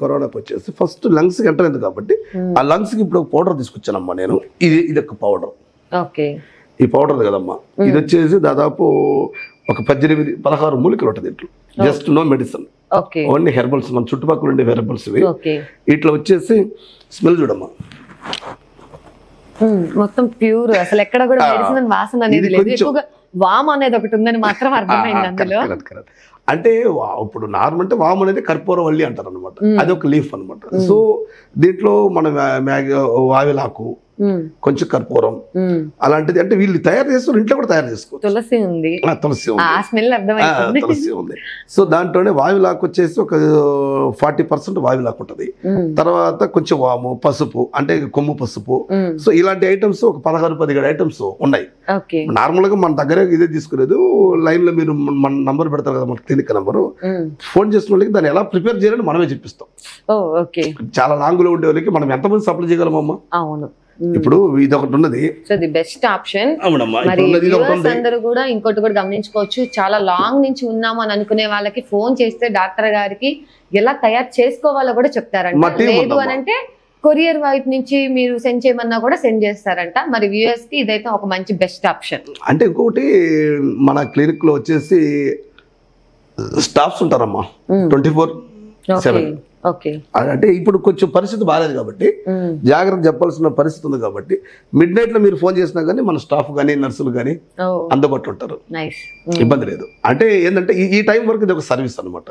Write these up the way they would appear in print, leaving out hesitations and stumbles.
కరోనాకి వచ్చేసి first lungs కి ఎంటర్ అయింది కాబట్టి ఆ లంగ్స్ కి ఇప్పుడు పౌడర్ తీసుకొచ్చానమ్మా నేను. ఇది ఒక పౌడర్. ఓకే, ఈ పౌడర్ కదమ్మా, ఇది వచ్చేసి దాదాపు ఒక 18-16 మూలికలు ఉంటుంది ఇంట్లో. Just no medicine, only herbals, మన చుట్టుపక్కల ఉండే హెర్బల్స్. ఇట్లా వచ్చేసి స్మెల్ చూడమ్మా, మొత్తం ప్యూర్, అసలు ఎక్కడ కూడా మెడిసిన్ వాసన అనేది లేదు. ఎక్కువగా వామ్ అనేది ఒకటి ఉందని మాత్రం అర్థమైంది అందులో. అంటే ఇప్పుడు నార్మల్ అంటే వామ్ అనేది కర్పూరవల్లి అంటారు అనమాట, అది ఒక లీఫ్ అనమాట. సో దీంట్లో మన వావిలాకు, కొంచెం కర్పూరం అలాంటిది, అంటే వీళ్ళు తయారు చేస్తారు, ఇంట్లో కూడా తయారు చేసుకోవచ్చు. తులసి ఉంది, తులసి ఉంది. సో దాంట్లోనే వావిలాకు వచ్చేసి ఒక 40% వావిలాకు ఉంటుంది. తర్వాత కొంచెం వాము, పసుపు అంటే కొమ్ము పసుపు. సో ఇలాంటి ఐటమ్స్ ఒక 16-17 ఐటమ్స్ ఉన్నాయి. నార్మల్ గా మన దగ్గర ఇదే తీసుకునేది. లైన్ లో మీరు మన నంబర్ పెడతారు కదా, మన క్లినిక్ నంబరు, ఫోన్ చేసిన వాళ్ళకి దాన్ని ఎలా ప్రిపేర్ చేయాలని మనమే చెప్పిస్తాం. చాలా లాంగ్ లో ఉండే వాళ్ళకి మనం ఎంతమంది సప్లై చేయగలమమ్మా? అవును, ఇప్పుడు ఇది ఒకటి ఉన్నది, బెస్ట్ ఆప్షన్. అందరూ కూడా ఇంకోటి కూడా గమనించుకోవచ్చు, చాలా లాంగ్ నుంచి ఉన్నాము అని అనుకునే వాళ్ళకి ఫోన్ చేస్తే డాక్టర్ గారికి ఎలా తయారు చేసుకోవాలో కూడా చెప్తారంట. లేదు అని అంటే కొరియర్ వైపు నుంచి మీరు సెండ్ చేయమన్నా కూడా సెండ్ చేస్తారంట. మరి వ్యూయర్స్ కి ఇదైతే ఒక మంచి బెస్ట్ ఆప్షన్. అంటే ఇంకొకటి మన క్లినిక్ లో వచ్చేసి స్టాఫ్స్ ఉంటారమ్మా 24/7. అంటే ఇప్పుడు కొంచెం పరిస్థితి బాగాలేదు కాబట్టి జాగ్రత్త చెప్పాల్సిన పరిస్థితి ఉంది కాబట్టి మిడ్ నైట్ లో మీరు ఫోన్ చేసినా గానీ మన స్టాఫ్ గానీ నర్సులు గానీ అందుబాటులో ఉంటారు, ఇబ్బంది లేదు. అంటే ఏంటంటే ఈ టైం వరకు ఇది ఒక సర్వీస్ అనమాట.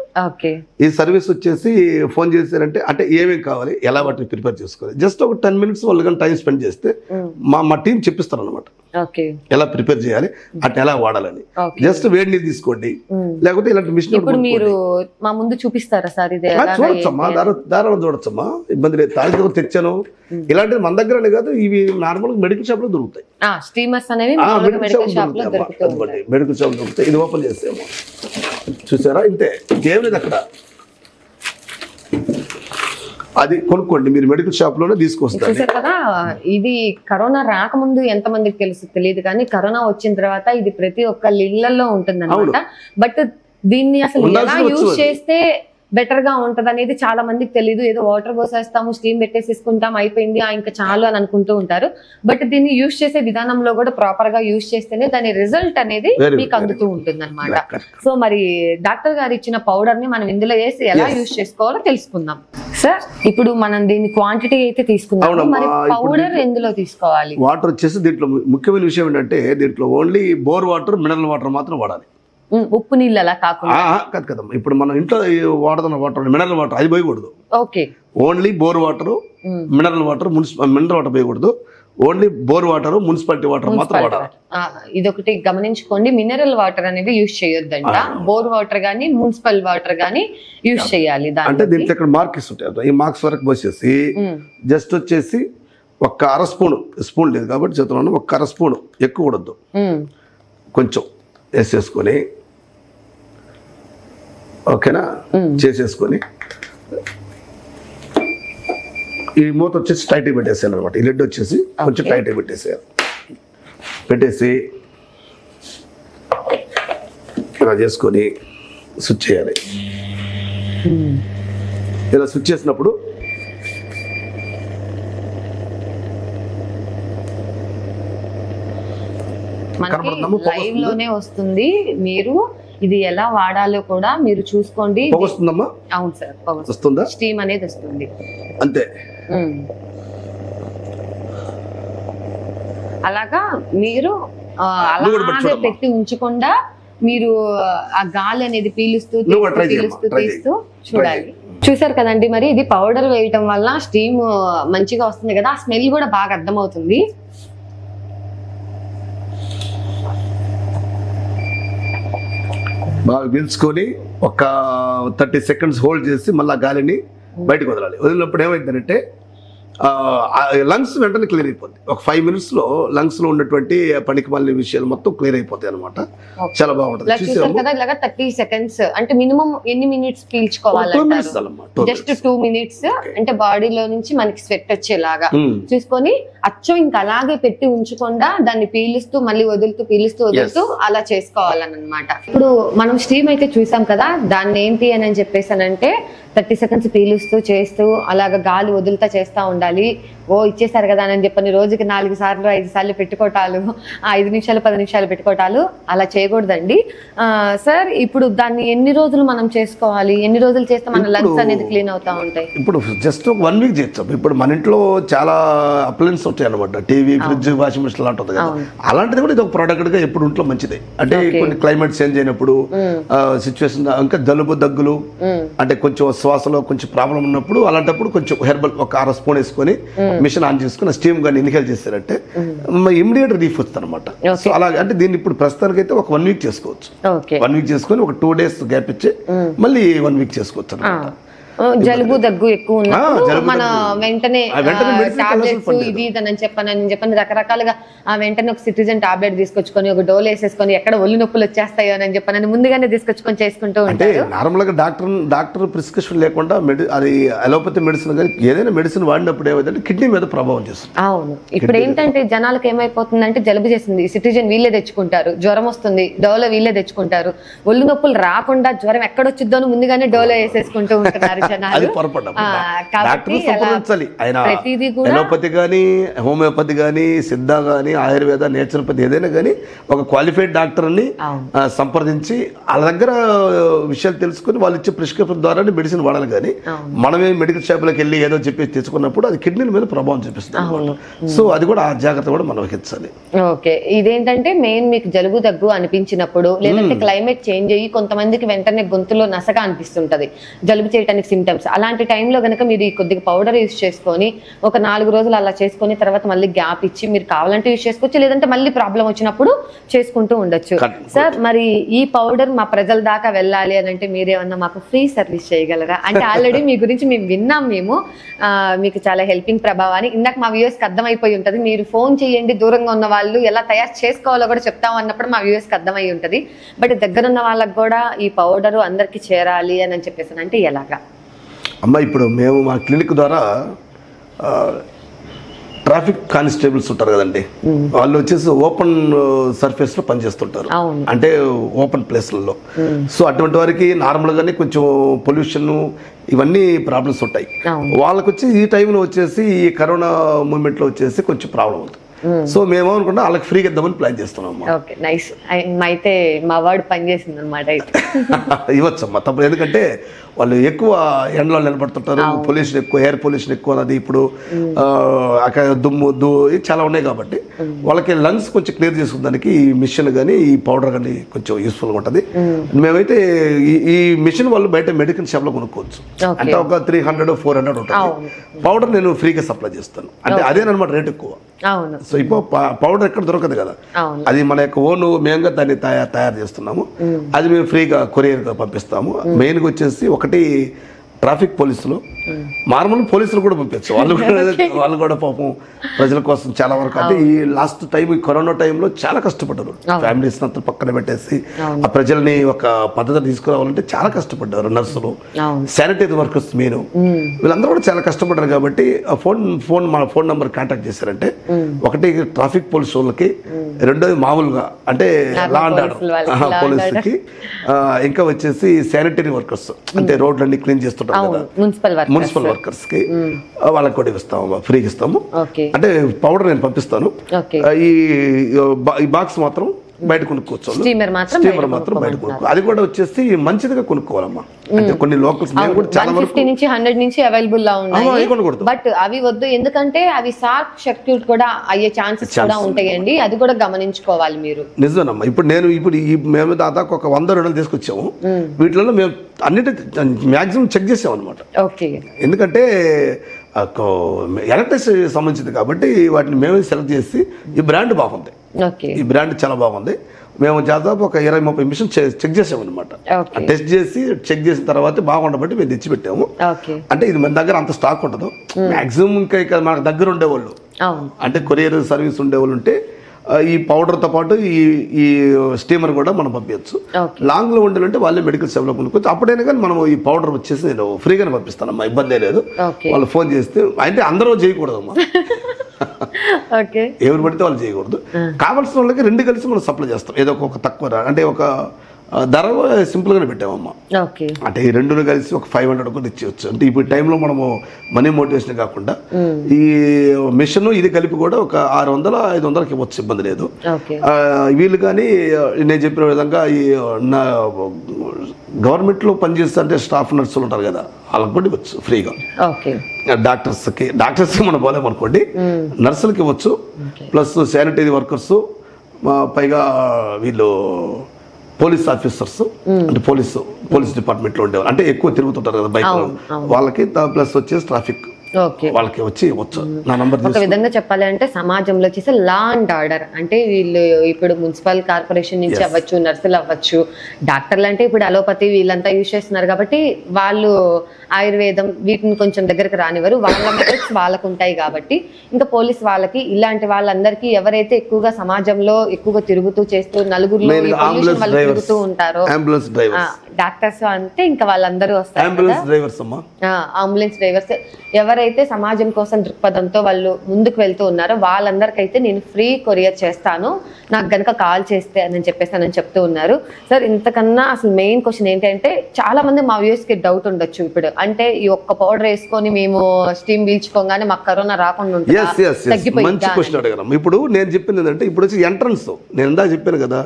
ఈ సర్వీస్ వచ్చేసి ఫోన్ చేశారంటే అంటే ఏమేమి కావాలి, ఎలా వాటిని ప్రిపేర్ చేసుకోవాలి, జస్ట్ ఒక 10 minutes వాళ్ళు కానీ టైం స్పెండ్ చేస్తే మా టీం చెప్పిస్తారు అనమాట, ఎలా ప్రిపేర్ చేయాలి, అట్లా ఎలా వాడాలని. జస్ట్ వేడి నీళ్ళు తీసుకోండి, లేకపోతే ఇలాంటి మిషన్ మీరు మా ముందు చూపిస్తారా సార్? ఇది చూడొచ్చమ్మా, దారాలు చూడొచ్చమ్మా, ఇబ్బంది లేదు. తాజాగా తెచ్చాను, ఇలాంటివి మన దగ్గరనే కాదు, ఇవి నార్మల్ మెడికల్ షాప్ లో దొరుకుతాయి. మెడికల్ షాప్ దొరుకుతాయి. ఇది ఓపెన్ చేసేమో చూసారా, ఇంతే, ఇంకేం లేదు అక్కడ. అది కొనుక్కోండి, మీరు మెడికల్ షాప్ లోనే తీసుకొస్తారు. చూసారు కదా, ఇది కరోనా రాకముందు ఎంత మందికి తెలియదు కానీ కరోనా వచ్చిన తర్వాత ఇది ప్రతి ఒక్క ఇళ్లలో ఉంటుంది అనమాట. బట్ దీన్ని అసలు ఎలా యూజ్ చేస్తే బెటర్ గా ఉంటది అనేది చాలా మందికి తెలియదు. ఏదో వాటర్ పోసేస్తాము, స్టీమ్ పెట్టేసేసుకుంటాం, అయిపోయింది ఇంకా చాలు అని అనుకుంటూ ఉంటారు. బట్ దీన్ని యూజ్ చేసే విధానంలో కూడా ప్రాపర్ గా యూజ్ చేస్తేనే దాని రిజల్ట్ అనేది మీకు అందుతూ ఉంటుంది అనమాట. సో మరి డాక్టర్ గారు ఇచ్చిన పౌడర్ ని మనం ఇందులో వేసి ఎలా యూజ్ చేసుకోవాలో తెలుసుకుందాం. సార్ ఇప్పుడు మనం దీని క్వాంటిటీ అయితే తీసుకున్నాం, మరి పౌడర్ ఎందులో తీసుకోవాలి? వాటర్ వచ్చేసి దీంట్లో ముఖ్యమైన విషయం ఏంటంటే దీంట్లో only bore water, mineral water మాత్రం వాడాలి. ఉప్పు నీళ్ళు అలా కాకుండా కాదు కదమ్మా, ఇప్పుడు మనం ఇంట్లో వాడుతున్న వాటర్ మినరల్ వాటర్ అది పోయకూడదు. Only bore water, mineral water, mineral water పోయకూడదు. Only bore water, municipality water మాత్రం వాడాలి. ఇదొకటి గమనించుకోండి, మినరల్ వాటర్ అనేది యూజ్ చేయొద్దంట. బోర్ వాటర్ గానీ మున్సిపల్ వాటర్ గానీ యూజ్ చేయాలి. అంటే దీంట్లో ఇక్కడ మార్క్స్ ఉంటాయి, ఈ మార్క్స్ వరకు పోసేసి జస్ట్ వచ్చేసి ఒక అర స్పూన్ లేదు కాబట్టి చెప్తున్నాను, ఒక అర స్పూన్, ఎక్కువ కూడద్దు, కొంచెం వేసేసుకొని ఓకేనా, చేసేసుకొని ఈ మూత వచ్చేసి టైట్గా పెట్టేసేయాలి అనమాట. ఈ లెడ్ వచ్చేసి కొంచెం టైట్గా పెట్టేసేయాలి. పెట్టేసి ఇలా చేసుకొని స్విచ్ చేయాలి. ఇలా స్విచ్ చేసినప్పుడు లైవ్ లోనే వస్తుంది. మీరు ఇది ఎలా వాడాలో కూడా మీరు చూసుకోండి. వస్తుందమ్మా? అవును సార్, వస్తుందా? స్టీమ్ అనేది వస్తుంది అంతే. అలాగా మీరు అలాగే పెట్టి ఉంచకుండా మీరు ఆ గాలి అనేది పీలుస్తూ తీస్తూ చూడాలి. చూసారు కదండి, మరి ఇది పౌడర్ వేయటం వల్ల స్టీమ్ మంచిగా వస్తుంది కదా, ఆ స్మెల్ కూడా బాగా అర్థమవుతుంది. బాగా పీల్చుకొని ఒక 30 seconds హోల్డ్ చేసి మళ్ళీ గాలిని బయటకు వదలాలి. వదిలినప్పుడు ఏమైందంటే లంగ్స్ వెంటనే క్లియర్ అయిపోద్ది. ఒక 5 minutes లో లంగ్స్ లో ఉన్నటువంటి పనికి మళ్ళీ విషయాలు మొత్తం క్లియర్ అయిపోతాయి అనమాట. చాలా బాగుంటుంది. 30 seconds అంటే మినిమం ఎన్ని మినిట్స్ పీల్చుకోవాలి? Just 2 minutes. అంటే బాడీలో నుంచి మనకి స్వెట్ వచ్చేలాగా చూసుకొని అచ్చం ఇంకా అలాగే పెట్టి ఉంచకుండా దాన్ని పీలుస్తూ మళ్ళీ వదులుతూ అలా చేసుకోవాలన్నమాట. ఇప్పుడు మనం స్టీమ్ అయితే చూసాం కదా, దాన్ని ఏంటి అని చెప్పేసానంటే 30 seconds పీలుస్తూ చేస్తూ అలాగ గాలి వదులుతా చేస్తూ ఉండాలి. ఇచ్చేసారు కదా అని చెప్పని రోజుకి 4 సార్లు 5 సార్లు పెట్టుకోవటాలు, 5 నిమిషాలు 10 నిమిషాలు పెట్టుకోవటాలు అలా చేయకూడదండి. సార్ ఇప్పుడు దాన్ని ఎన్ని రోజులు మనం చేసుకోవాలి, ఎన్ని రోజులు చేస్తే మన లంగ్స్ అనేది క్లీన్ అవుతా ఉంటాయి? ఇప్పుడు జస్ట్ 1 week చేయొచ్చు. ఇప్పుడు మన ఇంట్లో చాలా అప్లయన్స్ ఉంటాయి అనమాట, టీవీ, ఫ్రిడ్జ్, వాషింగ్ మిషన్ లాంటి కదా, అలాంటిది కూడా ఇది ఒక ప్రోడక్ట్ గా ఎప్పుడు ఇంట్లో మంచిదే. అంటే కొన్ని క్లైమేట్ చేంజ్ అయినప్పుడు సిచ్యువేషన్ ఇంకా జలుబు దగ్గులు అంటే కొంచెం శ్వాసలో కొంచెం ప్రాబ్లం ఉన్నప్పుడు అలాంటప్పుడు కొంచెం హెర్బల్ ఒక 1 స్పూన్ వేసుకొని మిషన్ ఆన్ చేసుకుని స్టీమ్ గానీ ఇన్హేల్ చేశారంటే ఇమ్మీడియట్ రిలీఫ్ వస్తుంది అనమాట. సో అలాగే అంటే దీన్ని ఇప్పుడు ప్రస్తుతానికి అయితే ఒక 1 week చేసుకోవచ్చు. 1 week చేసుకొని ఒక 2 days గ్యాప్ ఇచ్చి మళ్ళీ 1 week చేసుకోవచ్చు అనమాట. జలుబు దగ్గు ఎక్కువ ఉన్నప్పుడు మన వెంటనే టాబ్లెట్స్ ఇది అని చెప్పని రకరకాలుగా వెంటనే ఒక సిట్రిజన్ టాబ్లెట్ తీసుకొచ్చుకొని ఒక డోల్ వేసేసుకొని ఎక్కడ ఒళ్ళు నొప్పులు వచ్చేస్తాయో అని చెప్పని ముందుగానే తీసుకొచ్చుకొని చేసుకుంటూ ఉంటారు. నార్మల్ గా డాక్టర్ ప్రిస్క్రిప్షన్ లేకుండా అది అలోపతి మెడిసిన్ కానీ ఏదైనా మెడిసిన్ వాడినప్పుడు ఏమైందంటే కిడ్నీ మీద ప్రభావం చేస్తుంది. అవును, ఇప్పుడు ఏంటంటే జనాలకు ఏమైపోతుందంటే జలుబు చేసింది సిట్రిజన్ వీళ్ళే తెచ్చుకుంటారు, జ్వరం వస్తుంది డోలో వీళ్ళే తెచ్చుకుంటారు, ఒళ్ళు నొప్పులు రాకుండా జ్వరం ఎక్కడొచ్చిద్దో అని ముందుగానే డోలో వేసేసుకుంటూ ఉంటున్నారు. అది పొరపడ్డా డాక్టర్ సంప్రదించాలి. ఆయన ఎలోపతి కానీ హోమియోపతి కానీ సిద్ధ కానీ ఆయుర్వేద నేచురోపతి ఏదైనా కానీ ఒక క్వాలిఫైడ్ డాక్టర్ ని సంప్రదించి వాళ్ళ దగ్గర విషయాలు తెలుసుకుని వాళ్ళు ఇచ్చే ప్రిస్క్రిప్షన్ ద్వారా మెడిసిన్ వాడాలి. కానీ మనమే మెడికల్ షాప్లోకి వెళ్ళి ఏదో చెప్పి తెచ్చుకున్నప్పుడు అది కిడ్నీ మీద ప్రభావం చూపిస్తుంది. సో అది కూడా ఆ జాగ్రత్త కూడా మనం వహించాలి. ఓకే, ఇదేంటంటే మెయిన్ మీకు జలుబు దగ్గు అనిపించినప్పుడు లేదంటే క్లైమేట్ చేంజ్ అయ్యి కొంతమందికి వెంటనే గొంతులో నసగా అనిపిస్తుంటది జలుబు చేయడానికి సిమ్టమ్స్, అలాంటి టైంలో కనుక మీరు కొద్దిగా పౌడర్ యూజ్ చేసుకొని ఒక 4 రోజులు అలా చేసుకొని తర్వాత మళ్ళీ గ్యాప్ ఇచ్చి మీరు కావాలంటే యూజ్ చేసుకోవచ్చు, లేదంటే మళ్ళీ ప్రాబ్లం వచ్చినప్పుడు చేసుకుంటూ ఉండొచ్చు. సార్ మరి ఈ పౌడర్ మా ప్రజల దాకా వెళ్ళాలి అని అంటే మీరేమన్నా మాకు ఫ్రీ సర్వీస్ చేయగలరా? అంటే ఆల్రెడీ మీ గురించి మేము విన్నాం, మీకు చాలా హెల్పింగ్ ప్రభావాన్ని ఇందాక మా వ్యూవర్స్ కి అర్థమైపోయి ఉంటది. మీరు ఫోన్ చేయండి, దూరంగా ఉన్న వాళ్ళు ఎలా తయారు చేసుకోవాలో కూడా చెప్తాం అన్నప్పుడు మా వ్యూవర్స్ కి అర్థమై ఉంటది. బట్ దగ్గర ఉన్న వాళ్ళకి కూడా ఈ పౌడర్ అందరికి చేరాలి అని చెప్పేసి అంటే ఎలాగా? అమ్మ ఇప్పుడు మేము మా క్లినిక్ ద్వారా ట్రాఫిక్ కానిస్టేబుల్స్ ఉంటారు కదండి, వాళ్ళు వచ్చేసి ఓపెన్ సర్ఫేస్ లో పనిచేస్తుంటారు, అంటే ఓపెన్ ప్లేస్లలో. సో అటువంటి వారికి నార్మల్ గానే కొంచెం పొల్యూషన్ ఇవన్నీ ప్రాబ్లమ్స్ ఉంటాయి. వాళ్ళకి వచ్చి ఈ టైంలో వచ్చేసి ఈ కరోనా మూమెంట్ లో వచ్చేసి కొంచెం ప్రాబ్లం అవుతుంది. సో మేము అనుకుంటా వాళ్ళకి ఫ్రీగా ఇద్దామని ప్లాన్ చేస్తున్నాం. Okay, nice. అయితే మా వాడు పనిచేసింది అనమాట. ఇవ్వచ్చమ్మా తప్పదు, ఎందుకంటే వాళ్ళు ఎక్కువ ఎండలో నిలబడుతుంటారు, పొల్యూషన్ ఎక్కువ, ఎయిర్ పొల్యూషన్ ఎక్కువ అన్నది ఇప్పుడు అక్కడ దుమ్ము చాలా ఉన్నాయి కాబట్టి వాళ్ళకి లంగ్స్ కొంచెం క్లియర్ చేసుకున్నానికి ఈ మిషన్ కానీ ఈ పౌడర్ కానీ కొంచెం యూస్ఫుల్గా ఉంటుంది. మేమైతే ఈ మిషన్ వాళ్ళు బయట మెడికల్ షాప్ లో కొనుక్కోవచ్చు, అంటే ఒక 300-400 ఉంటుంది. పౌడర్ నేను ఫ్రీగా సప్లై చేస్తాను, అంటే అదేనమాట రేట్ ఎక్కువ. సో ఇప్పుడు పౌడర్ ఎక్కడ దొరకదు కదా, అది మన యొక్క ఓన్ మేముగా దాన్ని తయారు చేస్తున్నాము, అది మేము ఫ్రీగా కొరియర్ గా పంపిస్తాము. మెయిన్ గా వచ్చేసి ఒకటి ట్రాఫిక్ పోలీసులు, మామూలు పోలీసులు కూడా పంపించు, వాళ్ళు కూడా పాపం ప్రజల కోసం చాలా వరకు, అంటే ఈ లాస్ట్ టైం ఈ కరోనా టైంలో చాలా కష్టపడ్డారు. ఫ్యామిలీస్ అంతా పక్కన పెట్టేసి ఆ ప్రజల్ని ఒక పద్ధతి తీసుకురావాలంటే చాలా కష్టపడ్డారు. నర్సులు, శానిటరీ వర్కర్స్ మెయిన్, వీళ్ళందరూ కూడా చాలా కష్టపడ్డారు. కాబట్టి మా ఫోన్ నంబర్ కాంటాక్ట్ చేశారంటే ఒకటి ట్రాఫిక్ పోలీసు వాళ్ళకి, రెండోది మామూలుగా అంటే లా అండ్ ఆర్డర్ పోలీసులకి, ఇంకా వచ్చేసి శానిటరీ వర్కర్స్ అంటే రోడ్లన్నీ క్లీన్ చేస్తుంటారు కదా, మున్సిపల్ వర్కర్స్ కి వాళ్ళకి కూడా ఇస్తాము, ఫ్రీగా ఇస్తాము. అంటే పౌడర్ నేను పంపిస్తాను, ఈ బాక్స్ మాత్రం బయట కొనుక్కోవచ్చు, స్టీమర్ మాత్రం బయట కొనుక్కో. అది కూడా వచ్చేసి మంచిదిగా కొనుక్కోవాలమ్మా, అంటే కొన్ని లోకల్స్ కూడా చాలా 150-100 నుంచి అవైలబుల్ లా ఉన్నాయి. బట్ అవి వద్దు, ఎందుకంటే అవి షార్ట్ సర్క్యూట్ కూడా అయ్యే ఛాన్సెస్ కూడా ఉంటాయండి, అది కూడా గమనించుకోవాలి మీరు. నిజమేనమ్మా. ఇప్పుడు మేము దాదాపు ఒక 100-200 తీసుకొచ్చాము, వీటిలో మేము అన్నిటి మ్యాక్సిమం చెక్ చేసాం అనమాట. ఎందుకంటే ఎలక్ట్రిక్ సంబంధించింది కాబట్టి వాటిని మేమే సెలెక్ట్ చేసి ఈ బ్రాండ్ బాగుంది, ఈ బ్రాండ్ చాలా బాగుంది, మేము దాదాపు ఒక 20-30 మిషన్ చెక్ చేసామన్నమాట. టెస్ట్ చేసి చెక్ చేసిన తర్వాత బాగుండబట్టి మేము తెచ్చిపెట్టాము. అంటే ఇది మన దగ్గర అంత స్టాక్ ఉండదు, మాక్సిమం ఇంకా మనకు దగ్గర ఉండేవాళ్ళు అంటే కొరియర్ సర్వీస్ ఉండేవాళ్ళు ఉంటే ఈ పౌడర్తో పాటు ఈ స్టీమర్ కూడా మనం పంపించచ్చు. లాంగ్ లో ఉండాలంటే వాళ్ళే మెడికల్ షాప్ లో కొనుక్కోవచ్చు. అప్పుడైనా కానీ మనం ఈ పౌడర్ వచ్చేసి నేను ఫ్రీగానే పంపిస్తానమ్మా, ఇబ్బంది లేదు. వాళ్ళు ఫోన్ చేస్తే అంటే అందరూ చేయకూడదమ్మా, ఓకే. ఎవరు పడితే వాళ్ళు చేయకూడదు. కావాల్సిన వాళ్ళకి రెండు కలిసి మనం సప్లై చేస్తాం. ఏదో ఒక తక్కువ అంటే ఒక ధర సింపుల్గానే పెట్టామమ్మా. ఓకే. అంటే ఈ రెండును కలిసి ఒక 500 కూడా ఇచ్చేయచ్చు. అంటే ఇప్పుడు టైంలో మనము మనీ మోటివేషన్ కాకుండా ఈ మిషన్ ఇది కలిపి కూడా ఒక 600-500కి ఇవ్వచ్చు, ఇబ్బంది లేదు. వీళ్ళు కానీ నేను చెప్పిన విధంగా ఈ గవర్నమెంట్లో పనిచేస్తే అంటే స్టాఫ్ నర్సులు ఉంటారు కదా, వాళ్ళకి కూడా ఇవ్వచ్చు ఫ్రీగా. డాక్టర్స్కి మనం పోలేమనుకోండి, నర్సులకి ఇవ్వచ్చు. ప్లస్ శానిటరీ వర్కర్స్, పైగా వీళ్ళు పోలీస్ ఆఫీసర్స్, అంటే పోలీస్ డిపార్ట్మెంట్లో ఉండేవారు, అంటే ఎక్కువ తిరుగుతుంటారు కదా బైక్, వాళ్ళకి ప్లస్ వచ్చేసి ట్రాఫిక్ వాళ్ళకి వచ్చి ఇవ్వచ్చు. నా నంబర్ ఒక విధంగా చెప్పాలి అంటే సమాజంలో వచ్చేసి లా అండ్ ఆర్డర్ అంటే వీళ్ళు ఇప్పుడు మున్సిపల్ కార్పొరేషన్ నుంచి అవ్వచ్చు, నర్సులు అవ్వచ్చు, డాక్టర్లు అంటే ఇప్పుడు అలోపతి వీళ్ళంతా యూజ్ చేస్తున్నారు కాబట్టి వాళ్ళు ఆయుర్వేదం వీటిని కొంచెం దగ్గరకు రానివ్వరు, వాళ్ళ మెథడ్స్ వాళ్ళకు ఉంటాయి కాబట్టి. ఇంకా పోలీస్ వాళ్ళకి ఇలాంటి వాళ్ళందరికీ ఎవరైతే ఎక్కువగా సమాజంలో ఎక్కువగా తిరుగుతూ చేస్తూ నలుగురిలో తిరుగుతూ ఉంటారో డాక్టర్స్ అంటే ఇంకా వాళ్ళందరూ వస్తారు. అంబులెన్స్ డ్రైవర్స్ ఎవరైతే సమాజం కోసం దృక్పథంతో వాళ్ళు ముందుకు వెళ్తూ ఉన్నారో వాళ్ళందరికైతే నేను ఫ్రీ కొరియర్ చేస్తాను, నాకు గనక కాల్ చేస్తే అని చెప్పేస్తానని చెప్తూ ఉన్నారు. సార్ ఇంతకన్నా అసలు మెయిన్ క్వశ్చన్ ఏంటంటే చాలా మంది మా వ్యూస్ కి డౌట్ ఉండొచ్చు, ఇప్పుడు అంటే ఈ ఒక్క పౌడర్ వేసుకొని మేము స్టీమ్ పీల్చుకోగానే మాకు కరోనా రాకుండా ఉంటుంది. ఇప్పుడు నేను చెప్పింది ఏంటంటే ఇప్పుడు వచ్చి ఎంట్రన్స్, నేను ఇందా చెప్పాను కదా,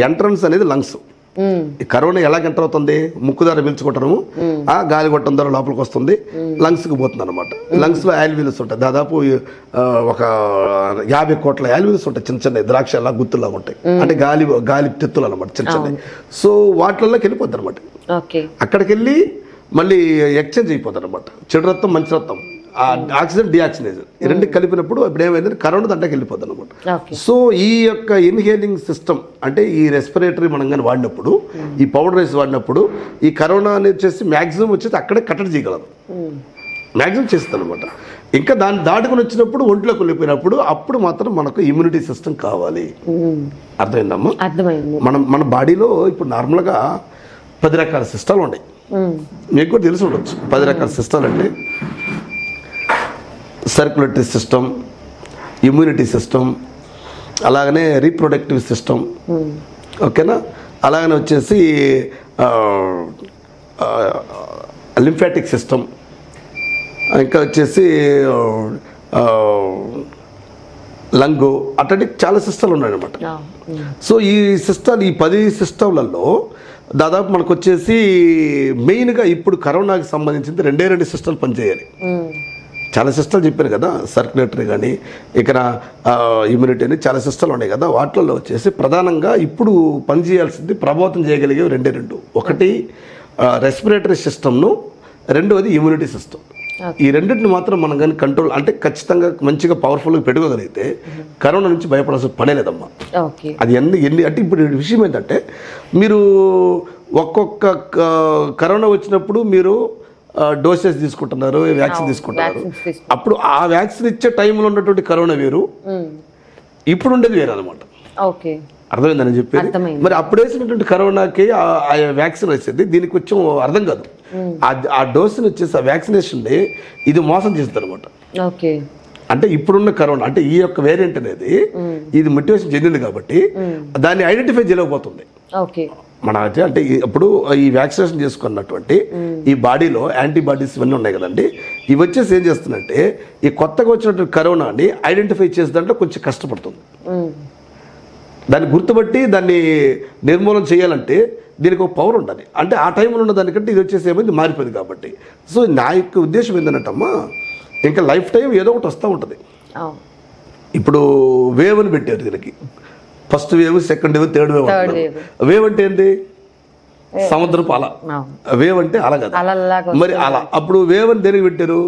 ఎంట్రన్స్ అనేది లంగ్స్. ఈ కరోనా ఎలా ఎంటర్ అవుతుంది, ముక్కు ద్వారా పీల్చుకుంటాము, ఆ గాలి కొట్టడం ద్వారా లోపలికి వస్తుంది, లంగ్స్ కి పోతుంది అనమాట. లంగ్స్ లో ఆల్వియల్స్ ఉంటాయి, దాదాపు ఒక 50 కోట్ల ఆల్వియల్స్ ఉంటాయి, చిన్న చిన్న ద్రాక్ష అలా గుత్తులాగా ఉంటాయి, అంటే గాలి తెత్తులు అనమాట, చిన్న చిన్న. సో వాటిల్లోకి వెళ్ళిపోద్ది అనమాట. అక్కడికి వెళ్ళి మళ్ళీ ఎక్స్చేంజ్ అయిపోతుంది అనమాట, చెడు రక్తం మంచి రక్తం, ఆక్సిజన్ డిఆక్సిజన్ ఈ రెండు కలిపినప్పుడు ఇప్పుడు ఏమైందంటే కరోనా దండకి వెళ్ళిపోద్ది అనమాట. సో ఈ యొక్క ఇన్హేలింగ్ సిస్టమ్ అంటే ఈ రెస్పిరేటరీ మనం కానీ వాడినప్పుడు, ఈ పౌడర్ రైస్ వాడినప్పుడు ఈ కరోనా అనేది వచ్చేసి మ్యాక్సిమం వచ్చేసి అక్కడే కట్టడి చేయగలదు, మ్యాక్సిమం చేస్తుంది అనమాట. ఇంకా దాన్ని దాటుకుని వచ్చినప్పుడు ఒంట్లోకి వెళ్ళిపోయినప్పుడు అప్పుడు మాత్రం మనకు ఇమ్యూనిటీ సిస్టమ్ కావాలి. అర్థమైందమ్మా? మన బాడీలో ఇప్పుడు నార్మల్గా 10 రకాల సిస్టాలు ఉన్నాయి, మీకు కూడా తెలిసి ఉండొచ్చు. 10 రకాల సిస్టాలు అంటే సర్క్యులేటరీ సిస్టమ్, ఇమ్యూనిటీ సిస్టమ్, అలాగనే రీప్రొడక్టివ్ సిస్టమ్, ఓకేనా, అలాగనే వచ్చేసి లింఫాటిక్ సిస్టమ్, ఇంకా వచ్చేసి లంగు, అట్లాంటి చాలా సిస్టాలు ఉన్నాయన్నమాట. సో ఈ సిస్టాలు, ఈ 10 సిస్టంలలో దాదాపు మనకు వచ్చేసి మెయిన్గా ఇప్పుడు కరోనాకి సంబంధించింది 2 సిస్టమ్లు పనిచేయాలి. చాలా సిస్టమ్లు చెప్పాను కదా, సర్క్యులేటరీ కానీ ఇక్కడ ఇమ్యూనిటీ అని చాలా సిస్టమ్లు ఉన్నాయి కదా, వాటిల్లో వచ్చేసి ప్రధానంగా ఇప్పుడు పనిచేయాల్సింది ప్రభావితం చేయగలిగేవి 2. ఒకటి రెస్పిరేటరీ సిస్టమ్ను, రెండవది ఇమ్యూనిటీ సిస్టమ్. ఈ రెండింటిని మాత్రం మనం కానీ కంట్రోల్ అంటే ఖచ్చితంగా మంచిగా పవర్ఫుల్గా పెట్టుకోగలిగితే కరోనా నుంచి భయపడాల్సిన పనే లేదమ్మా. అది ఎన్ని అంటే ఇప్పుడు విషయం ఏంటంటే మీరు ఒక్కొక్క కరోనా వచ్చినప్పుడు మీరు డోసెస్ తీసుకుంటున్నారు, వ్యాక్సిన్ తీసుకుంటున్నారు. అప్పుడు ఆ వ్యాక్సిన్ ఇచ్చే టైంలో ఉన్నటువంటి కరోనా వేరు, ఇప్పుడు ఉండేది వేరు అనమాట. అర్థమైందని చెప్పేది. మరి అప్పుడు వేసినటువంటి కరోనాకి ఆ వ్యాక్సిన్ వేసేది దీనికి కొంచెం అర్థం కాదు. ఆ డోసుని వచ్చేసి ఆ వ్యాక్సినేషన్ ఇది మోసం చేస్తుంది అనమాట. అంటే ఇప్పుడున్న కరోనా అంటే ఈ యొక్క వేరియంట్ అనేది ఇది మ్యుటేషన్ చెందింది కాబట్టి దాన్ని ఐడెంటిఫై చేయలేకపోతుంది మన. అంటే ఇప్పుడు ఈ వ్యాక్సినేషన్ చేసుకున్నటువంటి ఈ బాడీలో యాంటీబాడీస్ ఇవన్నీ ఉన్నాయి కదండి, ఇవి వచ్చేసి ఏం చేస్తుందంటే ఈ కొత్తగా వచ్చినటువంటి కరోనాని ఐడెంటిఫై చేసే దాంట్లో కొంచెం కష్టపడుతుంది. దాన్ని గుర్తుపట్టి దాన్ని నిర్మూలన చేయాలంటే దీనికి ఒక పవర్ ఉండాలి. అంటే ఆ టైంలో ఉన్న దానికంటే ఇది వచ్చేసి ఏమైంది మారిపోయింది కాబట్టి. సో నా యొక్క ఉద్దేశం ఏంటంటమ్మా, ఇంకా లైఫ్ టైం ఏదో ఒకటి వస్తూ ఉంటుంది. ఇప్పుడు వేవ్ అని పెట్టారు దీనికి, first wave, second wave, third wave. Wave అంటే ఏంటి? సముద్రపు అల. వేవ్ అంటే అల కదా, మరి అలా. అప్పుడు వేవ్ అని దేనికి పెట్టారు?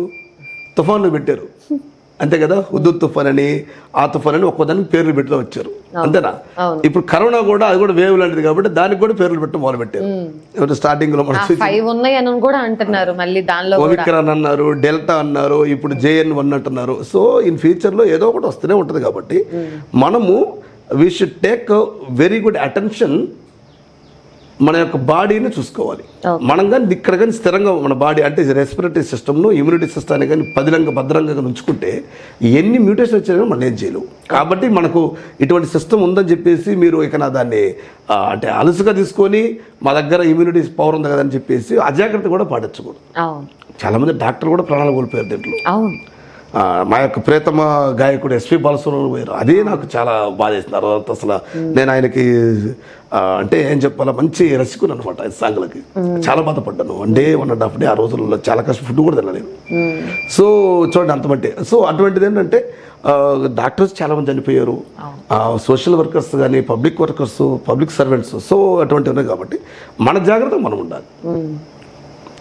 తుఫాన్లు పెట్టారు, అంతే కదా. హుదూద్ తుఫాన్ అని, ఆ తుఫాన్ అని ఒక్కొదానికి పేర్లు పెడుతూ వచ్చారు, అంతేనా. ఇప్పుడు కరోనా కూడా అది కూడా వేవ్ లాంటిది కాబట్టి దానికి కూడా పేర్లు పెట్టడం మొదలు పెట్టారు. స్టార్టింగ్ లో ఒమిక్రాన్ అన్నారు, డెల్టా అన్నారు, ఇప్పుడు JN1 అంటున్నారు. సో ఇన్ ఫ్యూచర్ లో ఏదో ఒకటి వస్తూనే ఉంటుంది కాబట్టి మనము we should take very good attention మన యొక్క బాడీని చూసుకోవాలి. మనం కానీ ఇక్కడ కానీ స్థిరంగా మన బాడీ అంటే రెస్పిరేటరీ సిస్టమ్ను ఇమ్యూనిటీ సిస్టాన్ని కానీ భద్రంగా ఉంచుకుంటే ఎన్ని మ్యూటేషన్ వచ్చినా మనం ఏం చేయలేము. కాబట్టి మనకు ఇటువంటి సిస్టమ్ ఉందని చెప్పేసి మీరు ఇక దాన్ని అంటే అలసుగా తీసుకొని మా దగ్గర ఇమ్యూనిటీ పవర్ ఉంది కదని చెప్పేసి అజాగ్రత్త కూడా పాటించకూడదు. చాలామంది డాక్టర్ కూడా ప్రాణాలు కోల్పోయారు దీంట్లో. మా యొక్క ప్రియతమ గాయకుడు ఎస్పి బాలసుబ్రహ్మణ్యం పోయారు. అదే నాకు చాలా బాధ వేసింది. తర్వాత అసలు నేను ఆయనకి అంటే ఏం చెప్పాలా మంచి రసికుని అనమాట. సాంగ్లకి చాలా బాధపడ్డాను. 1.5 డే ఆ రోజుల్లో చాలా కష్టం, ఫుడ్ కూడా తినలేను. సో చూడండి అంత బట్టి. సో అటువంటిది ఏంటంటే డాక్టర్స్ చాలా మంది చనిపోయారు, సోషల్ వర్కర్స్ కానీ పబ్లిక్ సర్వెంట్స్. సో అటువంటివి ఉన్నాయి. కాబట్టి మన జాగ్రత్త మనం ఉండాలి.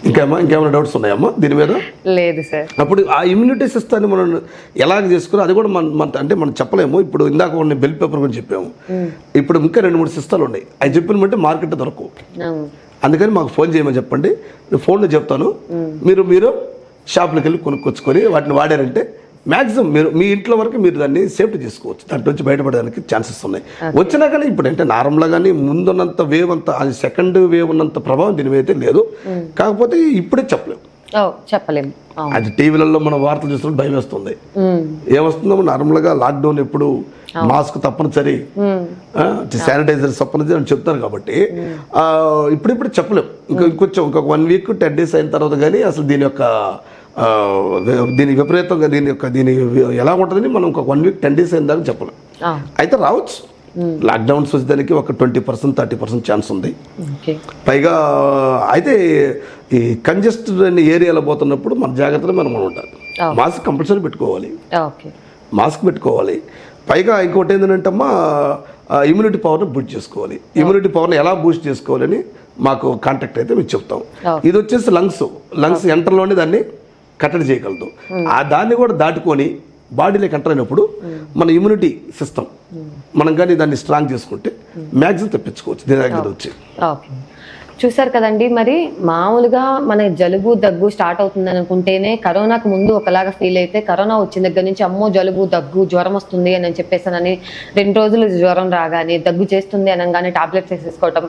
ఇంకేమైనా డౌట్స్ ఉన్నాయమ్మా దీని మీద? లేదు సార్. అప్పుడు ఆ ఇమ్యూనిటీ సిస్టాన్ని మనం ఎలాగ చేసుకుని అది కూడా అంటే మనం చెప్పలేము. ఇప్పుడు ఇందాక కొన్ని బెల్ పేపర్ గురించి చెప్పాము. ఇప్పుడు ఇంకా 2-3 సిస్టాలు ఉన్నాయి. అవి చెప్పినమంటే మార్కెట్ దొరకవు. అందుకని మాకు ఫోన్ చేయమని చెప్పండి, ఫోన్లో చెప్తాను. మీరు షాప్లోకి వెళ్ళి కొనుక్కొచ్చుకొని వాటిని వాడారంటే మ్యాక్సిమం మీరు మీ ఇంట్లో వరకు మీరు దాన్ని సేఫ్టీ చేసుకోవచ్చు. దాంట్లో నుంచి బయటపడడానికి ఛాన్సెస్ ఉన్నాయి. వచ్చినా కానీ ఇప్పుడు అంటే నార్మల్గా కానీ ముందున్నంత వేవ్ అంత అది సెకండ్ వేవ్ ఉన్నంత ప్రభావం దీని మీద అయితే లేదు. కాకపోతే ఇప్పుడే చెప్పలేము. అది టీవీలలో మనం వార్తలు చూస్తున్నప్పుడు భయం వేస్తుంది. ఏమొస్తుందో నార్మల్గా లాక్డౌన్ ఎప్పుడు మాస్క్ తప్పనిసరి, శానిటైజర్ తప్పనిసరి అని చెప్తారు. కాబట్టి ఇప్పుడు చెప్పలేము. ఇంకొక 1 వీక్ 10 days అయిన తర్వాత కానీ అసలు దీని విపరీతంగా దీని ఎలా ఉంటుందని మనం ఒక 1 week 10 days అయిన దాకా చెప్పలేం. అయితే రావచ్చు. లాక్డౌన్స్ వచ్చేదానికి ఒక 20% 30% ఛాన్స్ ఉంది. పైగా అయితే ఈ కంజెస్టెడ్ ఏరియాలో పోతున్నప్పుడు మన జాగ్రత్తలు మనం ఉండాలి. మాస్క్ కంపల్సరీ పెట్టుకోవాలి. పైగా ఇంకోటి ఏంటంటే అమ్మా ఇమ్యూనిటీ పవర్ని బూస్ట్ చేసుకోవాలి. ఇమ్యూనిటీ పవర్ని ఎలా బూస్ట్ చేసుకోవాలని మాకు కాంటాక్ట్ అయితే మేము చెప్తాం. ఇది వచ్చేసి లంగ్స్ ఎంటర్లోనే దాన్ని కట్టడి చేయగలదు. ఆ దాన్ని కూడా దాటుకొని బాడీలోకి ఎంటర్ అయినప్పుడు మన ఇమ్యూనిటీ సిస్టమ్ మనం కానీ దాన్ని స్ట్రాంగ్ చేసుకుంటే మ్యాక్సిమం తెప్పించుకోవచ్చు దీని దగ్గర వచ్చి. చూసారు కదండి. మరి మామూలుగా మన జలుబు దగ్గు స్టార్ట్ అవుతుంది అనుకుంటేనే కరోనాకు ముందు ఒకలాగా ఫీల్ అయితే కరోనా వచ్చిన దగ్గర నుంచి అమ్మో జలుబు దగ్గు జ్వరం వస్తుంది అని చెప్పేసానని 2 రోజులు జ్వరం రాగానే దగ్గు చేస్తుంది అనగానే టాబ్లెట్స్ వేసేసుకోవటం,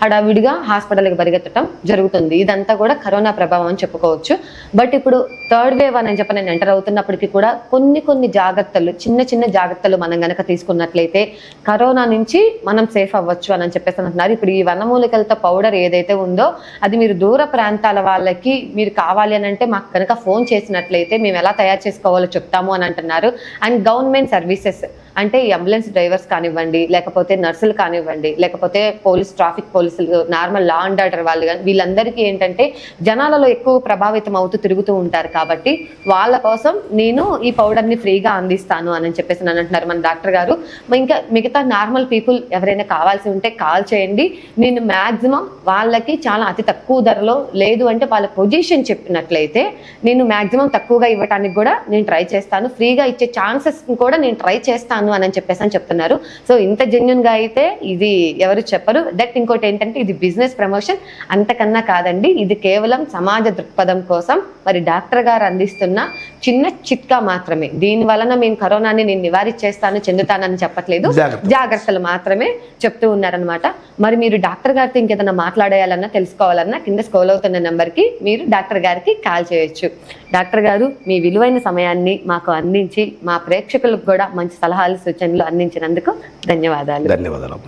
హడావిడిగా హాస్పిటల్కి పరిగెత్తడం జరుగుతుంది. ఇదంతా కూడా కరోనా ప్రభావం అని చెప్పుకోవచ్చు. బట్ ఇప్పుడు 3rd వేవ్ అని చెప్పి నేను ఎంటర్ అవుతున్నప్పటికీ కూడా కొన్ని జాగ్రత్తలు, చిన్న జాగ్రత్తలు మనం గనక తీసుకున్నట్లయితే కరోనా నుంచి మనం సేఫ్ అవ్వచ్చు అని చెప్పేసి అంటున్నారు. ఇప్పుడు ఈ వనమూలికలతో పౌడర్ ఏదైతే ఉందో అది మీరు దూర ప్రాంతాల వాళ్ళకి మీరు కావాలి అని అంటే మాకు కనుక ఫోన్ చేసినట్లయితే మేము ఎలా తయారు చేసుకోవాలో చెప్తాము అని అంటున్నారు. అండ్ గవర్నమెంట్ సర్వీసెస్ అంటే అంబులెన్స్ డ్రైవర్స్ కానివ్వండి, లేకపోతే నర్సులు కానివ్వండి, లేకపోతే ట్రాఫిక్ పోలీసులు, నార్మల్ లా అండ్ ఆర్డర్ వాళ్ళు కానీ వీళ్ళందరికీ ఏంటంటే జనాలలో ఎక్కువ ప్రభావితం అవుతూ తిరుగుతూ ఉంటారు. కాబట్టి వాళ్ళ కోసం నేను ఈ పౌడర్ని ఫ్రీగా అందిస్తాను అని చెప్పేసి అని అంటున్నారు మన డాక్టర్ గారు. ఇంకా మిగతా నార్మల్ పీపుల్ ఎవరైనా కావాల్సి ఉంటే కాల్ చేయండి. నేను మ్యాక్సిమం వాళ్ళకి చాలా అతి తక్కువ ధరలో, లేదు అంటే వాళ్ళ పొజిషన్ చెప్పినట్లయితే నేను మ్యాక్సిమం తక్కువగా ఇవ్వడానికి కూడా నేను ట్రై చేస్తాను. ఫ్రీగా ఇచ్చే ఛాన్సెస్ కూడా నేను ట్రై చేస్తాను అని చెప్పేసి అని చెప్తున్నారు. సో ఇంత జెన్యున్ గా అయితే ఇది ఎవరు చెప్పరు. దట్ ఇంకోటి ఏంటంటే ఇది బిజినెస్ ప్రమోషన్ అంతకన్నా కాదండి. ఇది కేవలం సమాజ దృక్పథం కోసం మరి డాక్టర్ గారు అందిస్తున్న చిన్న చిట్కా మాత్రమే. దీని వలన మేము కరోనాని నేను నివారించేస్తాను, చెందుతానని చెప్పట్లేదు, జాగ్రత్తలు మాత్రమే చెప్తూ ఉన్నారనమాట. మరి మీరు డాక్టర్ గారితో ఇంకేదైనా మాట్లాడేయాలన్నా తెలుసుకోవాలన్నా కింద స్క్రోల్ అవుతున్న నెంబర్కి మీరు డాక్టర్ గారికి కాల్ చేయొచ్చు. డాక్టర్ గారు మీ విలువైన సమయాన్ని మాకు అందించి మా ప్రేక్షకులకు కూడా మంచి సలహాలు సూచనలు అందించినందుకు ధన్యవాదాలు. ధన్యవాదాలు.